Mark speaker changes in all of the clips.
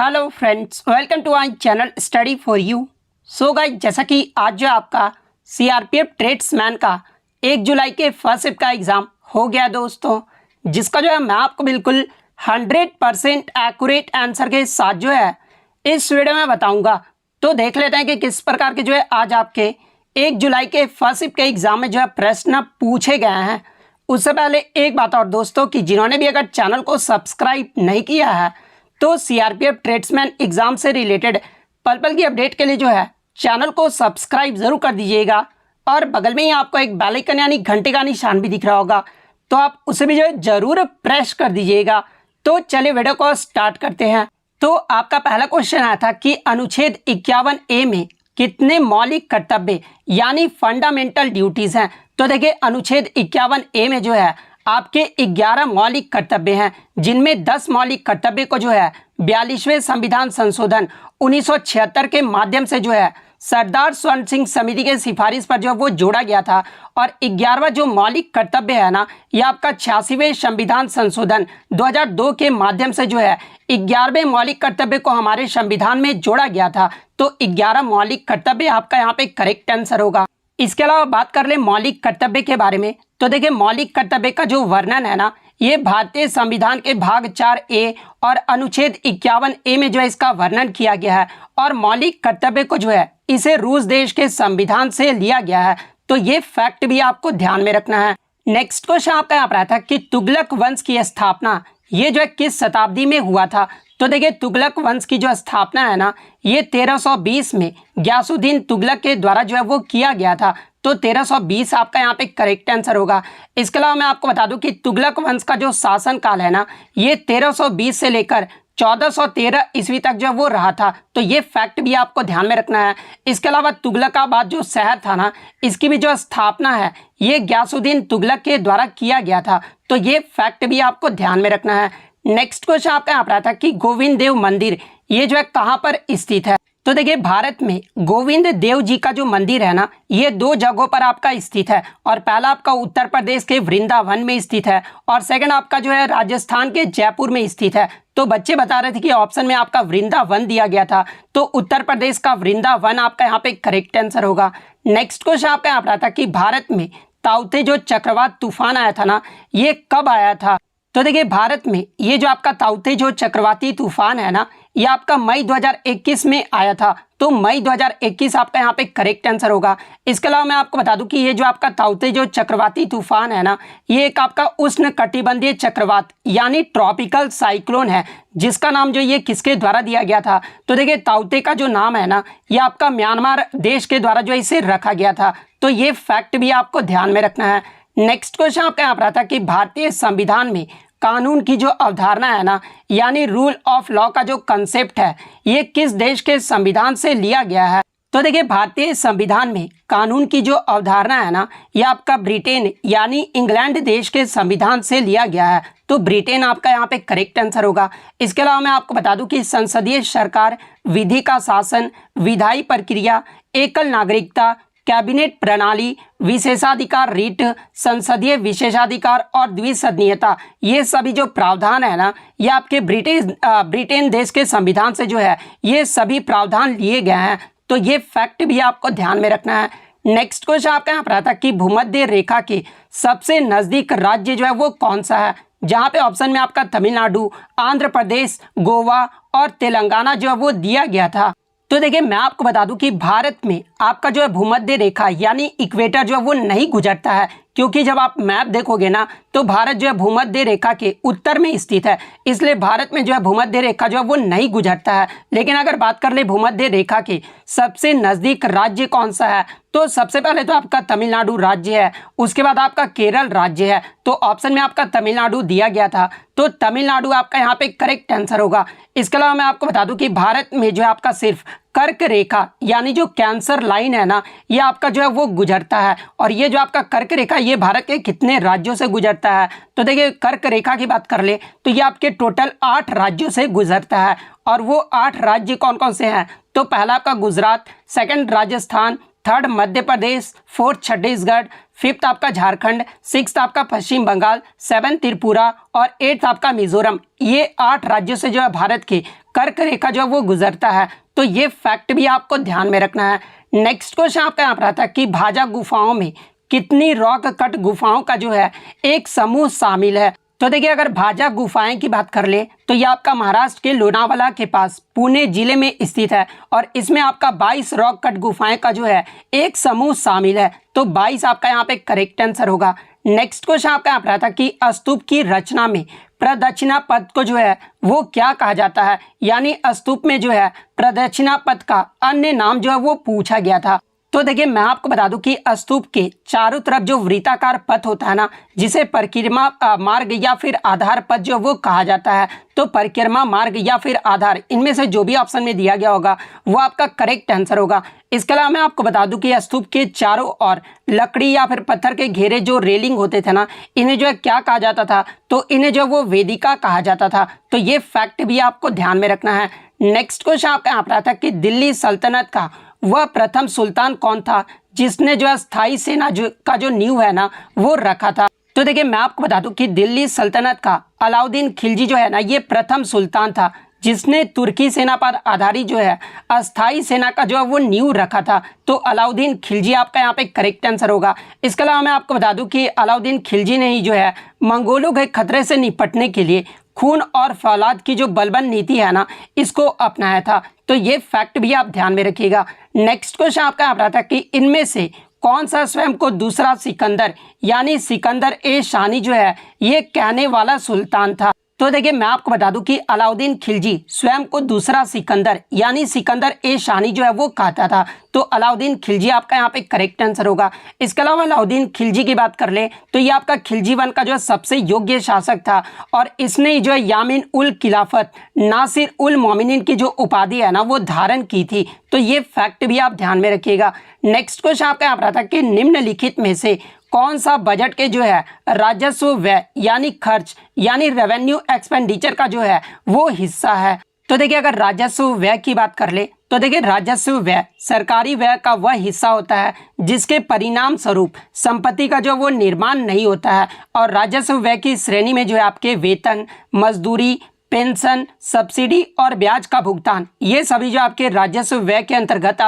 Speaker 1: Hello friends, welcome to my channel study for you. So guys, जैसा कि आज जो आपका सीआरपीएफ ट्रेड्समैन का 1 जुलाई के फर्स्ट शिफ्ट का एग्ज़ाम हो गया दोस्तों, जिसका जो है मैं आपको बिल्कुल 100% एक्यूरेट आंसर के साथ जो है इस वीडियो में बताऊंगा। तो देख लेते हैं कि किस प्रकार के जो है आज आपके 1 जुलाई के फर्स्ट शिफ्ट के एग्ज़ाम में जो है प्रश्न पूछे गए हैं। उससे पहले एक बात और दोस्तों, कि जिन्होंने भी अगर चैनल को सब्सक्राइब नहीं किया है तो सीआरपीएफ ट्रेड्समैन एग्जाम से रिलेटेड पल पल की अपडेट के लिए जो है चैनल को सब्सक्राइब जरूर कर दीजिएगा। और बगल में ही आपको एक बेल आइकन यानी घंटे का निशान भी दिख रहा होगा, तो आप उसे भी जो है जरूर प्रेस कर दीजिएगा। तो चलिए वीडियो को स्टार्ट करते हैं। तो आपका पहला क्वेश्चन आया था कि अनुच्छेद 51A में कितने मौलिक कर्तव्य यानी फंडामेंटल ड्यूटीज हैं। तो देखिए, अनुच्छेद 51A में जो है आपके 11 मौलिक कर्तव्य हैं, जिनमें 10 मौलिक कर्तव्य को जो है 42वें संविधान संशोधन 1976 के माध्यम से जो है सरदार स्वर्ण सिंह समिति के सिफारिश पर जो है वो जोड़ा गया था। और 11वां जो मौलिक कर्तव्य है ना, यह आपका 86वें संविधान संशोधन 2002 के माध्यम से जो है 11वें मौलिक कर्तव्य को हमारे संविधान में जोड़ा गया था। तो 11 मौलिक कर्तव्य आपका यहाँ पे करेक्ट आंसर होगा। इसके अलावा बात कर ले मौलिक कर्तव्य के बारे में, तो देखिए मौलिक कर्तव्य का जो वर्णन है ना, ये भारतीय संविधान के भाग 4A और अनुच्छेद 51A में जो है इसका वर्णन किया गया है। और मौलिक कर्तव्य को जो है इसे रूस देश के संविधान से लिया गया है। तो ये फैक्ट भी आपको ध्यान में रखना है। नेक्स्ट क्वेश्चन आपका यहाँ पर आया था कि तुगलक वंश की स्थापना ये जो है किस शताब्दी में हुआ था। तो देखिए, तुगलक वंश की जो स्थापना है ना, ये 1320 में गयासुद्दीन तुगलक के द्वारा जो है वो किया गया था। तो 1320 आपका यहाँ पे करेक्ट आंसर होगा। इसके अलावा मैं आपको बता दूं कि तुगलक वंश का जो शासन काल है ना, ये 1320 से लेकर 1413 ईस्वी तक जो वो रहा था। तो ये फैक्ट भी आपको ध्यान में रखना है। इसके अलावा तुगलकाबाद जो शहर था ना, इसकी भी जो स्थापना है ये गयासुद्दीन तुगलक के द्वारा किया गया था। तो ये फैक्ट भी आपको ध्यान में रखना है। नेक्स्ट क्वेश्चन आपका यहाँ पर आता है कि गोविंद देव मंदिर ये जो है कहाँ पर स्थित है। तो देखिए, भारत में गोविंद देव जी का जो मंदिर है ना, ये 2 जगहों पर आपका स्थित है। और पहला आपका उत्तर प्रदेश के वृंदावन में स्थित है, और सेकंड आपका जो है राजस्थान के जयपुर में स्थित है। तो बच्चे बता रहे थे कि ऑप्शन में आपका वृंदावन दिया गया था, तो उत्तर प्रदेश का वृंदावन आपका यहाँ पे करेक्ट आंसर होगा। नेक्स्ट क्वेश्चन आपका यहाँ पर आता कि भारत में ताउते जो चक्रवात तूफान आया था ना, ये कब आया था। तो देखिए, भारत में ये जो आपका ताउते जो चक्रवाती तूफान है ना, ये आपका मई 2021 में आया था। तो मई 2021 आपका यहाँ पे करेक्ट आंसर होगा। इसके अलावा मैं आपको बता दूं कि ये जो आपका ताउते जो चक्रवाती तूफान है ना, ये एक आपका उष्ण कटिबंधीय चक्रवात यानी ट्रॉपिकल साइक्लोन है, जिसका नाम जो ये किसके द्वारा दिया गया था। तो देखिए, ताउते का जो नाम है ना, ये आपका म्यांमार देश के द्वारा जो इसे रखा गया था। तो ये फैक्ट भी आपको ध्यान में रखना है। नेक्स्ट क्वेश्चन आपका यहाँ पर आता कि भारतीय संविधान में कानून की जो अवधारणा है ना, यानी रूल ऑफ लॉ का जो कंसेप्ट है, ये किस देश के संविधान से लिया गया है। तो देखिए, भारतीय संविधान में कानून की जो अवधारणा है ना, ये आपका ब्रिटेन यानी इंग्लैंड देश के संविधान से लिया गया है। तो ब्रिटेन आपका यहाँ पे करेक्ट आंसर होगा। इसके अलावा मैं आपको बता दूं कि संसदीय सरकार, विधि का शासन, विधायी प्रक्रिया, एकल नागरिकता, कैबिनेट प्रणाली, विशेषाधिकार रीट, संसदीय विशेषाधिकार और द्विसदनीयता, ये सभी जो प्रावधान है ना, ये आपके ब्रिटेन देश के संविधान से जो है ये सभी प्रावधान लिए गए हैं। तो ये फैक्ट भी आपको ध्यान में रखना है। नेक्स्ट क्वेश्चन आपका यहाँ पर आता कि भूमध्य रेखा के सबसे नजदीक राज्य जो है वो कौन सा है, जहाँ पे ऑप्शन में आपका तमिलनाडु, आंध्र प्रदेश, गोवा और तेलंगाना जो है वो दिया गया था। तो देखिए, मैं आपको बता दूं कि भारत में आपका जो है भूमध्य रेखा यानी इक्वेटर जो है वो नहीं गुजरता है, क्योंकि जब आप मैप देखोगे ना, तो भारत जो है भूमध्य रेखा के उत्तर में स्थित है, इसलिए भारत में जो है भूमध्य रेखा जो है वो नहीं गुजरता है। लेकिन अगर बात कर ले भूमध्य रेखा के सबसे नज़दीक राज्य कौन सा है, तो सबसे पहले तो आपका तमिलनाडु राज्य है, उसके बाद आपका केरल राज्य है। तो ऑप्शन में आपका तमिलनाडु दिया गया था, तो तमिलनाडु आपका यहाँ पे करेक्ट आंसर होगा। इसके अलावा मैं आपको बता दूं कि भारत में जो है आपका सिर्फ कर्क रेखा यानी जो कैंसर लाइन है ना, ये आपका जो है वो गुजरता है। और ये जो आपका कर्क रेखा ये भारत के कितने राज्यों से गुजरता है। तो देखिए, कर्क रेखा की बात कर ले तो ये आपके टोटल 8 राज्यों से गुजरता है। और वो 8 राज्य कौन कौन से हैं, तो पहला आपका Gujarat, second Rajasthan, third Madhya Pradesh, fourth Chhattisgarh, 5th आपका झारखंड, 6th आपका पश्चिम बंगाल, 7th त्रिपुरा और 8th आपका मिजोरम। ये 8 राज्यों से जो है भारत की कर्क रेखा जो है वो गुजरता है। तो ये फैक्ट भी आपको ध्यान में रखना है। नेक्स्ट क्वेश्चन आपका यहाँ पर आता है कि भाजा गुफाओं में कितनी रॉक कट गुफाओं का जो है एक समूह शामिल है। तो देखिए, अगर भाजा गुफाएं की बात कर ले तो ये आपका महाराष्ट्र के लोनावाला के पास पुणे जिले में स्थित है और इसमें आपका 22 रॉक कट गुफाएं का जो है एक समूह शामिल है। तो 22 आपका यहाँ पे करेक्ट आंसर होगा। नेक्स्ट क्वेश्चन आपका यहाँ पर आता है कि स्तूप की रचना में प्रदक्षिणा पथ को जो है वो क्या कहा जाता है, यानी स्तूप में जो है प्रदक्षिणा पथ का अन्य नाम जो है वो पूछा गया था। तो देखिए, मैं आपको बता दूं कि स्तूप के चारों तरफ जो वृत्ताकार पथ होता है ना, जिसे परिक्रमा मार्ग या फिर आधार पथ जो वो कहा जाता है। तो परिक्रमा मार्ग या फिर आधार, इनमें से जो भी ऑप्शन में दिया गया होगा वो आपका करेक्ट आंसर होगा। इसके अलावा मैं आपको बता दूं कि स्तूप के चारों ओर लकड़ी या फिर पत्थर के घेरे जो रेलिंग होते थे ना, इन्हें जो है क्या कहा जाता था, तो इन्हें जो वो वेदिका कहा जाता था। तो ये फैक्ट भी आपको ध्यान में रखना है। नेक्स्ट क्वेश्चन आपका यहाँ पर आता है कि दिल्ली सल्तनत का वह प्रथम सुल्तान कौन था जिसने जो स्थायी सेना का जो नींव है ना वो रखा था। तो देखिए, मैं आपको बता दूं कि दिल्ली सल्तनत का अलाउद्दीन खिलजी जो है ना, ये प्रथम सुल्तान था जिसने तुर्की सेना पर आधारित जो है अस्थाई सेना का जो है वो नींव रखा था। तो अलाउद्दीन खिलजी आपका यहाँ पे करेक्ट आंसर होगा। इसके अलावा मैं आपको बता दूं कि अलाउद्दीन खिलजी ने ही जो है मंगोलों के खतरे से निपटने के लिए खून और फौलाद की जो बलबन नीति है ना, इसको अपनाया था। तो ये फैक्ट भी आप ध्यान में रखिएगा। नेक्स्ट क्वेश्चन आपका यहाँ पर आता है कि इनमें से कौन सा स्वयं को दूसरा सिकंदर यानी सिकंदर ए शानी जो है ये कहने वाला सुल्तान था। तो देखिए, मैं आपको बता दूं कि अलाउद्दीन खिलजी स्वयं को दूसरा सिकंदर यानी सिकंदर ए शानी जो है वो कहता था। तो अलाउद्दीन खिलजी आपका यहाँ पे करेक्ट आंसर होगा। इसके अलावा अलाउद्दीन खिलजी की बात कर ले तो ये आपका खिलजी वंश का जो है सबसे योग्य शासक था और इसने जो है यामीन उल खिलाफत नासिर उल मोमिनीन की जो उपाधि है ना वो धारण की थी। तो ये फैक्ट भी आप ध्यान में रखिएगा। नेक्स्ट क्वेश्चन आपका यहाँ पर आता है कि निम्नलिखित में से कौन सा बजट के जो है राजस्व व्यय यानी खर्च यानी रेवेन्यू एक्सपेंडिचर का जो है वो हिस्सा है। तो देखिए, अगर राजस्व व्यय की बात कर ले तो देखिए, राजस्व व्यय सरकारी व्यय का वह हिस्सा होता है जिसके परिणाम स्वरूप संपत्ति का जो वो निर्माण नहीं होता है। और राजस्व व्यय की श्रेणी में जो है आपके वेतन, मजदूरी, पेंशन, सब्सिडी और ब्याज का भुगतान, ये सभी जो आपके राजस्व व्यय के अंतर्गत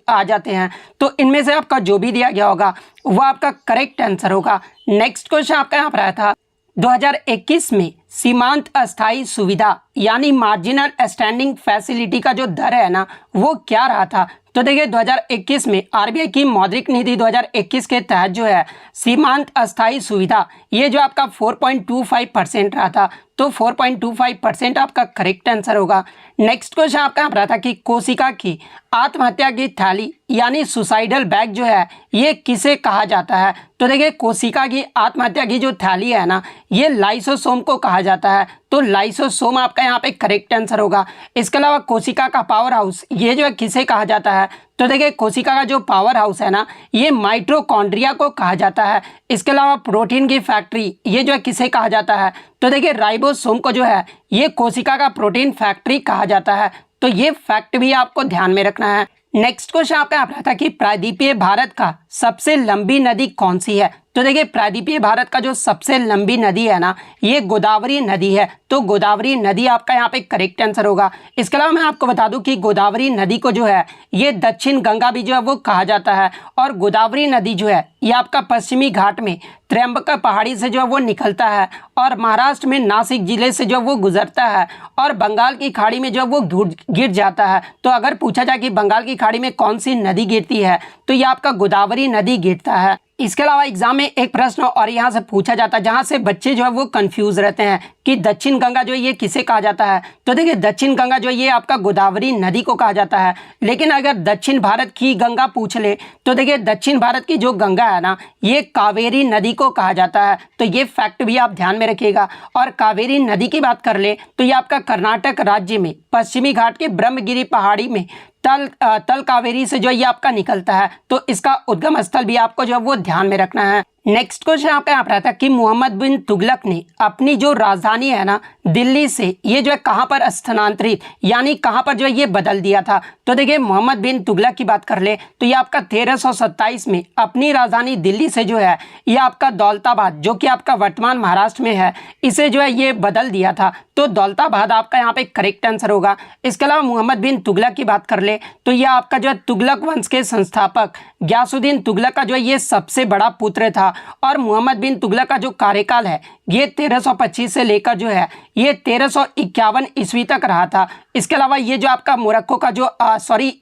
Speaker 1: आ जाते हैं। तो इनमें से आपका जो भी दिया गया होगा वह आपका करेक्ट आंसर होगा। नेक्स्ट क्वेश्चन आपका यहाँ पर आया था 2021 में सीमांत अस्थायी सुविधा यानी मार्जिनल स्टैंडिंग फैसिलिटी का जो दर है ना वो क्या रहा था। तो देखिए, 2021 में आरबीआई की मौद्रिक नीति 2021 के तहत जो है सीमांत अस्थायी सुविधा ये जो आपका 4.25% रहा था। तो 4.25% आपका करेक्ट आंसर होगा। नेक्स्ट क्वेश्चन आपका यहाँ पर था कि कोशिका की आत्महत्या की थैली यानी सुसाइडल बैग जो है ये किसे कहा जाता है। तो देखिए, कोशिका की आत्महत्या की जो थैली है ना ये लाइसोसोम को कहा जाता है। तो लाइसोसोम आपका यहाँ पे करेक्ट आंसर होगा। इसके अलावा कोशिका का पावर हाउस ये जो है किसे कहा जाता है। तो देखिए, कोशिका का जो पावर हाउस है ना ये माइटोकॉन्ड्रिया को कहा जाता है। इसके अलावा प्रोटीन की फैक्ट्री ये जो है किसे कहा जाता है। तो देखिए, राइबोसोम को जो है ये कोशिका का प्रोटीन फैक्ट्री कहा जाता है। तो ये फैक्ट भी आपको ध्यान में रखना है। नेक्स्ट क्वेश्चन आपका यहाँ पर था कि प्रायद्वीपीय भारत का सबसे लंबी नदी कौन सी है। तो देखिए, प्रायद्वीपीय भारत का जो सबसे लंबी नदी है ना ये गोदावरी नदी है। तो गोदावरी नदी आपका यहाँ पे करेक्ट आंसर होगा। इसके अलावा मैं आपको बता दूं कि गोदावरी नदी को जो है ये दक्षिण गंगा भी जो है वो कहा जाता है। और गोदावरी नदी जो है ये आपका पश्चिमी घाट में त्र्यंबका पहाड़ी से जो है वो निकलता है और महाराष्ट्र में नासिक जिले से जो वो गुजरता है और बंगाल की खाड़ी में जो वो गिर जाता है। तो अगर पूछा जाए कि बंगाल की खाड़ी में कौन सी नदी गिरती है तो ये आपका गोदावरी नदी गिरता है। इसके अलावा एग्जाम में एक प्रश्न और यहाँ से पूछा जाता है जहाँ से बच्चे जो है वो कंफ्यूज रहते हैं कि दक्षिण गंगा जो है ये किसे कहा जाता है। तो देखिए, दक्षिण गंगा जो है ये आपका गोदावरी नदी को कहा जाता है। लेकिन अगर दक्षिण भारत की गंगा पूछ ले तो देखिए, दक्षिण भारत की जो गंगा है ना ये कावेरी नदी को कहा जाता है। तो ये फैक्ट भी आप ध्यान में रखिएगा। और कावेरी नदी की बात कर ले तो ये आपका कर्नाटक राज्य में पश्चिमी घाट के ब्रह्मगिरी पहाड़ी में तल कावेरी से जो ये आपका निकलता है। तो इसका उद्गम स्थल भी आपको जो है वो ध्यान में रखना है। नेक्स्ट क्वेश्चन आपका यहाँ पर आता है कि मोहम्मद बिन तुगलक ने अपनी जो राजधानी है ना दिल्ली से ये जो है कहाँ पर स्थानांतरित यानी कहाँ पर जो है ये बदल दिया था। तो देखिए मोहम्मद बिन तुगलक की बात कर ले तो ये आपका 1327 में अपनी राजधानी दिल्ली से जो है ये आपका दौलताबाद जो कि आपका वर्तमान महाराष्ट्र में है इसे जो है ये बदल दिया था। तो दौलताबाद आपका यहाँ पे करेक्ट आंसर होगा। इसके अलावा मोहम्मद बिन तुगलक की बात कर ले तो ये आपका जो है तुगलक वंश के संस्थापक गयासुद्दीन तुगलक का जो है ये सबसे बड़ा पुत्र था और मोहम्मद बिन तुगलक का जो कार्यकाल है ये 1325 से लेकर जो है ये 1351 ईस्वी तक रहा था। इसके अलावा ये जो आपका मोरक्को का जो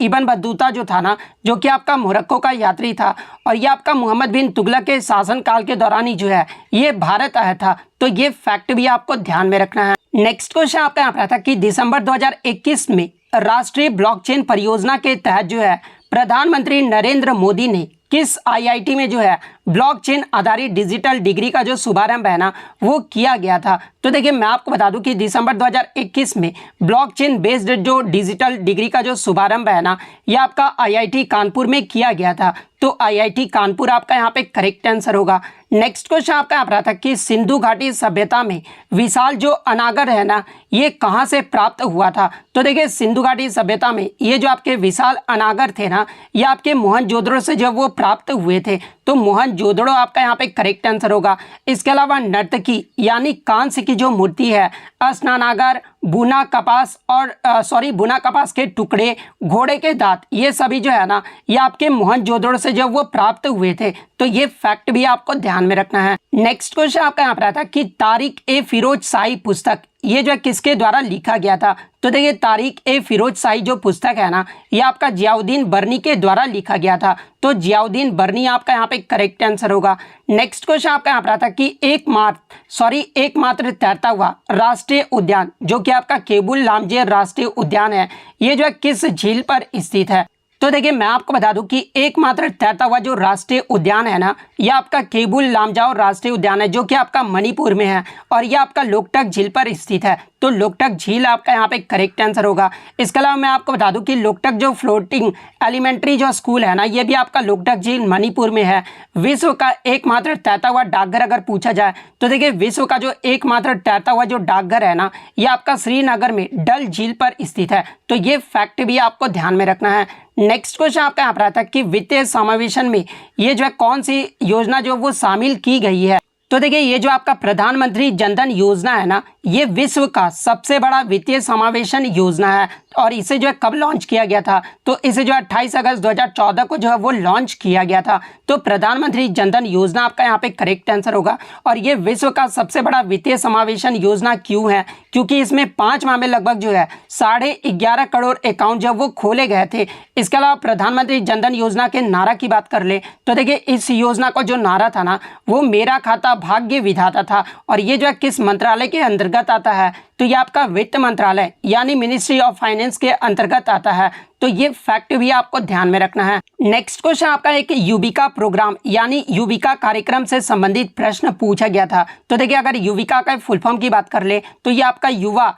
Speaker 1: इब्न बतूता जो था ना जो कि आपका मोरक्को का यात्री था और ये आपका मोहम्मद बिन तुगलक के शासनकाल के दौरान ही जो है ये भारत आया था। तो ये फैक्ट भी आपको ध्यान में रखना है। नेक्स्ट क्वेश्चन आपका यहाँ पर था कि दिसंबर 2021 में राष्ट्रीय ब्लॉकचेन परियोजना के तहत जो है प्रधानमंत्री नरेंद्र मोदी ने किस आईआईटी में जो है ब्लॉकचेन आधारित डिजिटल डिग्री का जो शुभारंभ है ना वो किया गया था। तो देखिए मैं आपको बता दूं कि दिसंबर 2021 में ब्लॉकचेन बेस्ड जो डिजिटल डिग्री का जो शुभारंभ है ना ये आपका आईआईटी कानपुर में किया गया था। तो आईआईटी कानपुर आपका यहाँ पे करेक्ट आंसर होगा। नेक्स्ट क्वेश्चन आपका यहाँ पर था कि सिंधु घाटी सभ्यता में विशाल जो अनागर है ना ये कहाँ से प्राप्त हुआ था। तो देखिए सिंधु घाटी सभ्यता में ये जो आपके विशाल अनागर थे ना ये आपके मोहनजोदड़ो से जब वो प्राप्त हुए थे। तो मोहनजोदड़ो आपका यहाँ पे करेक्ट आंसर होगा। इसके अलावा नर्तकी यानी कांस्य की जो मूर्ति है, स्नानागार, बुना कपास के टुकड़े, घोड़े के दांत, ये सभी जो है ना ये आपके मोहनजोदड़ो से जब वो प्राप्त हुए थे। तो ये फैक्ट भी आपको ध्यान में रखना है। नेक्स्ट क्वेश्चन आपका यहाँ पर आता है कि तारिक ए फिरोज शाही पुस्तक ये जो है किसके द्वारा लिखा गया था। तो देखिए तारिक ए फिरोज शाही जो पुस्तक है ना ये आपका जियाउद्दीन बर्नी के द्वारा लिखा गया था। तो जियाउद्दीन बर्नी आपका यहाँ पे करेक्ट आंसर होगा। नेक्स्ट क्वेश्चन आपका यहाँ पर आता है कि एकमात्र तैरता हुआ राष्ट्रीय उद्यान जो कि आपका केबुल लामजेर राष्ट्रीय उद्यान है ये जो है किस झील पर स्थित है। तो देखिए मैं आपको बता दूं कि एकमात्र तैरता हुआ जो राष्ट्रीय उद्यान है ना यह आपका केबुल लामजाओ राष्ट्रीय उद्यान है जो कि आपका मणिपुर में है और यह आपका लोकटक झील पर स्थित है। तो लोकटक झील आपका यहाँ पे करेक्ट आंसर होगा। इसके अलावा मैं आपको बता दूं कि लोकटक जो फ्लोटिंग एलिमेंट्री जो स्कूल है ना ये भी आपका लोकटक झील मणिपुर में है। विश्व का एकमात्र तैरता हुआ डाकघर अगर पूछा जाए तो देखिए विश्व का जो एकमात्र तैरता हुआ जो डाकघर है ना ये आपका श्रीनगर में डल झील पर स्थित है। तो ये फैक्ट भी आपको ध्यान में रखना है। नेक्स्ट क्वेश्चन आपका यहाँ पर आता है कि वित्तीय समावेशन में ये जो है कौन सी योजना जो वो शामिल की गई है। तो देखिए ये जो आपका प्रधानमंत्री जनधन योजना है ना ये विश्व का सबसे बड़ा वित्तीय समावेशन योजना है और इसे जो है कब लॉन्च किया गया था। तो इसे जो 28 अगस्त 2014 को जो है वो लॉन्च किया गया था। तो प्रधानमंत्री जनधन योजना आपका यहाँ पे करेक्ट आंसर होगा। और ये विश्व का सबसे बड़ा वित्तीय समावेशन योजना क्यों है, क्योंकि इसमें 5 माह में लगभग जो है 11.5 करोड़ अकाउंट जब वो खोले गए थे। इसके अलावा प्रधानमंत्री जनधन योजना के नारा की बात कर ले तो देखिए इस योजना का जो नारा था ना वो मेरा खाता भाग्य विधाता था और ये जो है किस मंत्रालय के अंतर्गत आता है। तो ये आपका वित्त मंत्रालय यानी मिनिस्ट्री ऑफ फाइनेंस के अंतर्गत आता है। तो ये फैक्ट भी आपको ध्यान में रखना है। नेक्स्ट क्वेश्चन आपका एक युविका प्रोग्राम यानी युविका कार्यक्रम से संबंधित प्रश्न पूछा गया था। तो देखिए अगर युविका का फुल फॉर्म की बात कर ले तो ये आपका युवा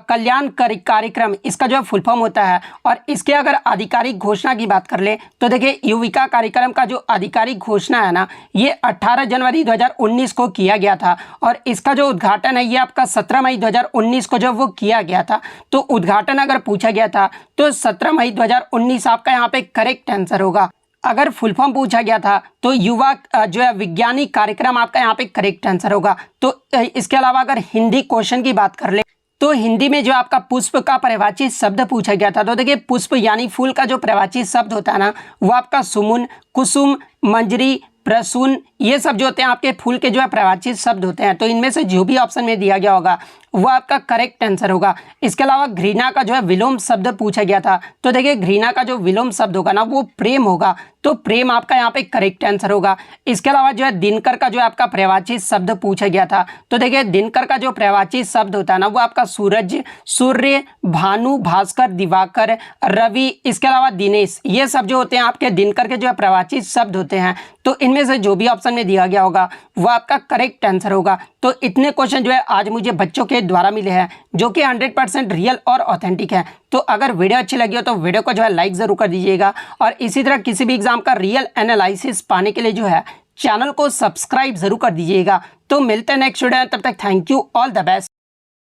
Speaker 1: कल्याण कार्यक्रम इसका जो फुल फॉर्म होता है। और इसके अगर आधिकारिक घोषणा की बात कर ले तो देखिए युविका कार्यक्रम का जो आधिकारिक घोषणा है ना ये 18 जनवरी 2019 को किया गया था और इसका जो उद्घाटन है ये आपका 17 मई 2019 को जब वो किया गया था। तो उद्घाटन अगर पूछा गया था तो 17 मई 2019 आपका यहाँ पे करेक्ट आंसर होगा। अगर फुल फॉर्म पूछा गया था तो युवा जो है वैज्ञानिक कार्यक्रम आपका यहाँ पे करेक्ट आंसर होगा। तो इसके अलावा अगर हिंदी क्वेश्चन की बात कर ले तो हिंदी में जो आपका पुष्प का पर्यायवाची शब्द पूछा गया था। तो देखिए पुष्प यानी फूल का जो पर्यायवाची शब्द होता है ना वो आपका सुमुन, कुसुम, मंजरी, प्रसून ये सब जो होते हैं आपके फूल के जो है पर्यायवाची शब्द होते हैं। तो इनमें से जो भी ऑप्शन में दिया गया होगा वो आपका करेक्ट आंसर होगा। इसके अलावा घृणा का जो है विलोम शब्द पूछा गया था। तो देखिए घृणा का जो विलोम शब्द होगा ना वो प्रेम होगा। तो प्रेम आपका यहाँ पे करेक्ट आंसर होगा। इसके अलावा जो है दिनकर का जो है आपका पर्यायवाची शब्द पूछा गया था। तो देखिए दिनकर का जो पर्यायवाची शब्द होता है ना वो आपका सूरज, सूर्य, भानु, भास्कर, दिवाकर, रवि, इसके अलावा दिनेश ये सब जो होते हैं आपके दिनकर के जो है पर्यायवाची शब्द होते हैं। तो इनमें से जो भी ऑप्शन में दिया गया होगा वो आपका करेक्ट आंसर होगा। तो इतने क्वेश्चन जो है आज मुझे बच्चों के द्वारा मिले हैं जो कि 100% रियल और ऑथेंटिक है। तो अगर वीडियो अच्छी लगी हो तो वीडियो को जो है लाइक ज़रूर कर दीजिएगा और इसी तरह किसी भी एग्जाम का रियल एनालिसिस पाने के लिए जो है चैनल को सब्सक्राइब ज़रूर कर दीजिएगा। तो मिलते हैं नेक्स्ट वीडियो में, तब तक thank you, all the best.